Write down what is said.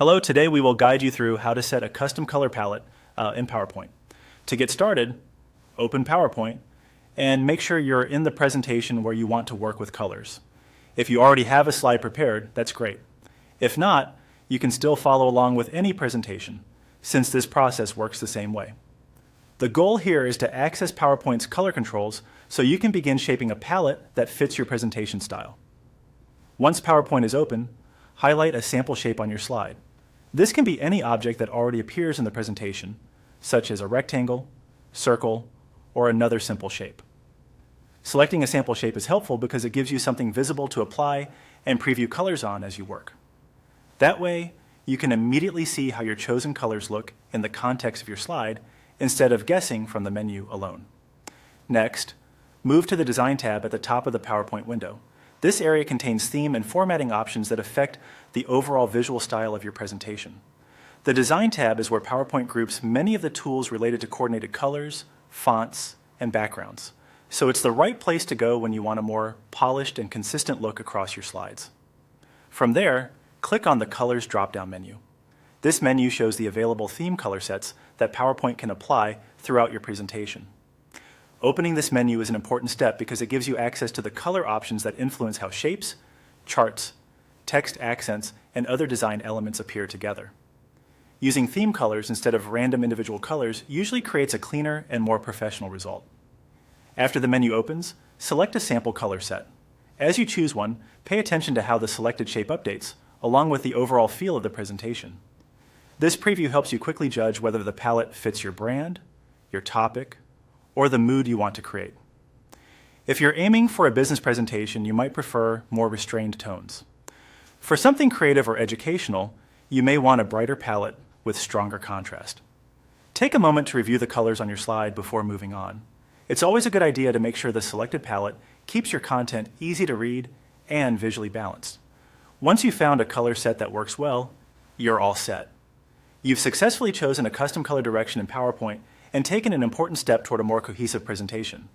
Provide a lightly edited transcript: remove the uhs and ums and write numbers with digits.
Hello, today we will guide you through how to set a custom color palette in PowerPoint. To get started, open PowerPoint and make sure you're in the presentation where you want to work with colors. If you already have a slide prepared, that's great. If not, you can still follow along with any presentation, since this process works the same way. The goal here is to access PowerPoint's color controls so you can begin shaping a palette that fits your presentation style. Once PowerPoint is open, highlight a sample shape on your slide. This can be any object that already appears in the presentation, such as a rectangle, circle, or another simple shape. Selecting a sample shape is helpful because it gives you something visible to apply and preview colors on as you work. That way, you can immediately see how your chosen colors look in the context of your slide instead of guessing from the menu alone. Next, move to the Design tab at the top of the PowerPoint window. This area contains theme and formatting options that affect the overall visual style of your presentation. The Design tab is where PowerPoint groups many of the tools related to coordinated colors, fonts, and backgrounds. So it's the right place to go when you want a more polished and consistent look across your slides. From there, click on the Colors drop-down menu. This menu shows the available theme color sets that PowerPoint can apply throughout your presentation. Opening this menu is an important step because it gives you access to the color options that influence how shapes, charts, text accents, and other design elements appear together. Using theme colors instead of random individual colors usually creates a cleaner and more professional result. After the menu opens, select a sample color set. As you choose one, pay attention to how the selected shape updates, along with the overall feel of the presentation. This preview helps you quickly judge whether the palette fits your brand, your topic, or the mood you want to create. If you're aiming for a business presentation, you might prefer more restrained tones. For something creative or educational, you may want a brighter palette with stronger contrast. Take a moment to review the colors on your slide before moving on. It's always a good idea to make sure the selected palette keeps your content easy to read and visually balanced. Once you've found a color set that works well, you're all set. You've successfully chosen a custom color direction in PowerPoint and taken an important step toward a more cohesive presentation.